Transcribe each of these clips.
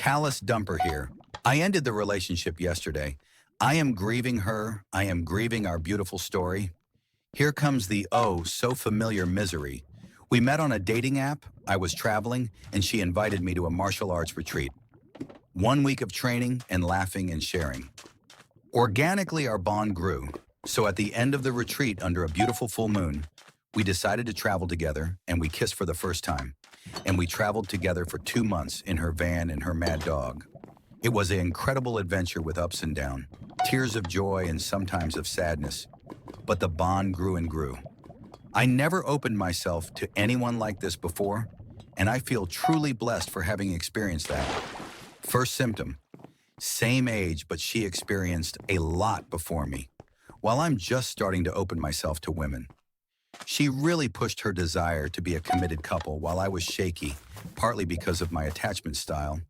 Callous dumper here. I ended the relationship yesterday. I am grieving her. I am grieving our beautiful story. Here comes the oh so familiar misery. We met on a dating app. I was traveling, and she invited me to a martial arts retreat. 1 week of training and laughing and sharing. Organically, our bond grew. So at the end of the retreat, under a beautiful full moon, we decided to travel together, and we kissed for the first time. And we traveled together for 2 months in her van and her mad dog. It was an incredible adventure with ups and downs, tears of joy and sometimes of sadness. But the bond grew and grew. I never opened myself to anyone like this before, and I feel truly blessed for having experienced that. First symptom. Same age, but she experienced a lot before me, while I'm just starting to open myself to women. She really pushed her desire to be a committed couple while I was shaky, partly because of my attachment style,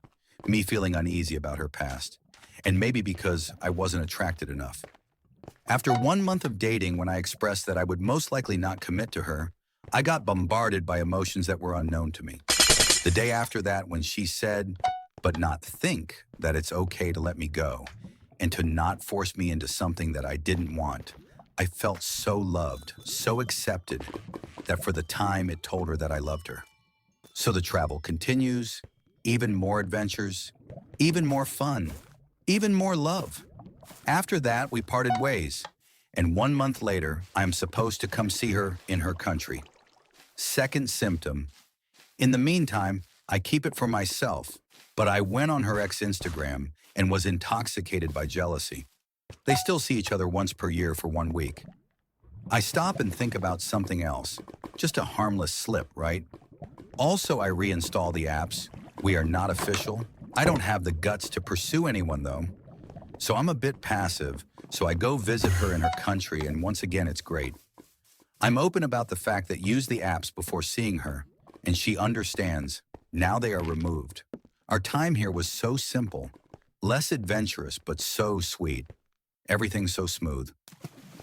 me feeling uneasy about her past, and maybe because I wasn't attracted enough. After 1 month of dating, when I expressed that I would most likely not commit to her, I got bombarded by emotions that were unknown to me. The day after that, when she said, but not think, that it's okay to let me go, and to not force me into something that I didn't want, I felt so loved, so accepted, that for the time it told her that I loved her. So the travel continues, even more adventures, even more fun, even more love. After that, we parted ways, and 1 month later, I am supposed to come see her in her country. Second symptom. In the meantime, I keep it for myself, but I went on her ex-Instagram and was intoxicated by jealousy. They still see each other once per year for 1 week. I stop and think about something else. Just a harmless slip, right? Also, I reinstall the apps. We are not official. I don't have the guts to pursue anyone, though. So I'm a bit passive, so I go visit her in her country, and once again, it's great. I'm open about the fact that use the apps before seeing her, and she understands. Now they are removed. Our time here was so simple, less adventurous, but so sweet. Everything's so smooth.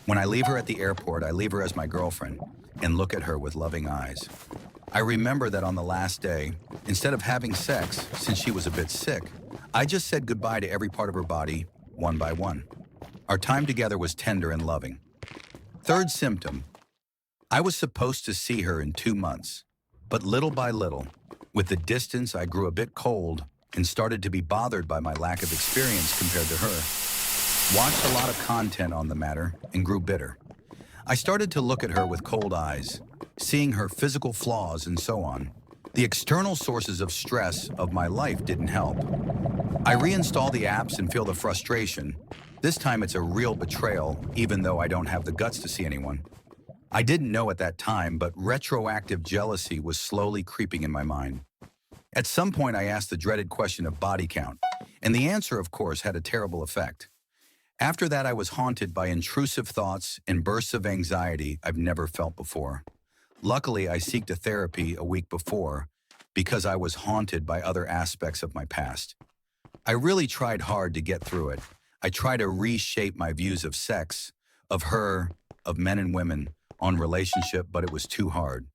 When I leave her at the airport, I leave her as my girlfriend and look at her with loving eyes. I remember that on the last day, instead of having sex, since she was a bit sick, I just said goodbye to every part of her body, one by one. Our time together was tender and loving. Third symptom. I was supposed to see her in 2 months, but little by little, with the distance, I grew a bit cold and started to be bothered by my lack of experience compared to her. Watched a lot of content on the matter and grew bitter. I started to look at her with cold eyes, seeing her physical flaws and so on. The external sources of stress of my life didn't help. I reinstall the apps and feel the frustration. This time it's a real betrayal, even though I don't have the guts to see anyone. I didn't know at that time, but retroactive jealousy was slowly creeping in my mind. At some point, I asked the dreaded question of body count, and the answer, of course, had a terrible effect. After that, I was haunted by intrusive thoughts and bursts of anxiety I've never felt before. Luckily, I sought therapy a week before because I was haunted by other aspects of my past. I really tried hard to get through it. I tried to reshape my views of sex, of her, of men and women, on relationship, but it was too hard.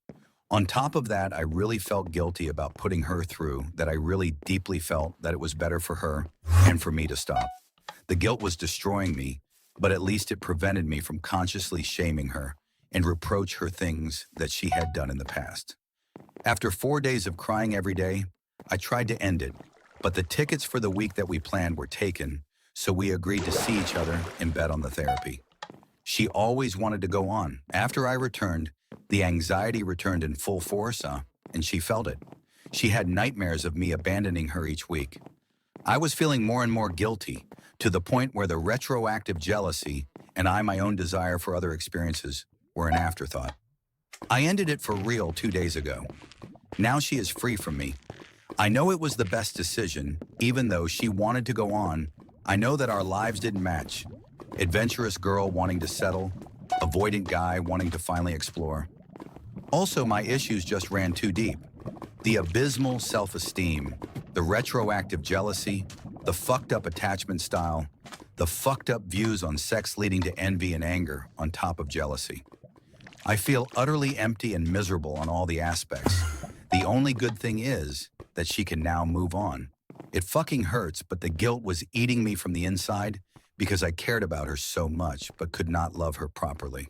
On top of that, I really felt guilty about putting her through, that I really deeply felt that it was better for her and for me to stop. The guilt was destroying me, but at least it prevented me from consciously shaming her and reproach her things that she had done in the past. After 4 days of crying every day, I tried to end it, but the tickets for the week that we planned were taken, so we agreed to see each other and bet on the therapy. She always wanted to go on. After I returned, the anxiety returned in full force, and she felt it. She had nightmares of me abandoning her each week. I was feeling more and more guilty, to the point where the retroactive jealousy and my own desire for other experiences were an afterthought. I ended it for real 2 days ago. Now she is free from me. I know it was the best decision, even though she wanted to go on. I know that our lives didn't match. Adventurous girl wanting to settle, avoidant guy wanting to finally explore. Also, my issues just ran too deep. The abysmal self-esteem, the retroactive jealousy, the fucked up attachment style, the fucked up views on sex leading to envy and anger on top of jealousy. I feel utterly empty and miserable on all the aspects. The only good thing is that she can now move on. It fucking hurts, but the guilt was eating me from the inside because I cared about her so much but could not love her properly.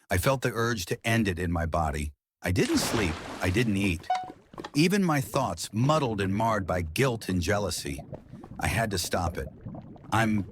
I felt the urge to end it in my body. I didn't sleep. I didn't eat. Even my thoughts muddled and marred by guilt and jealousy. I had to stop it. I'm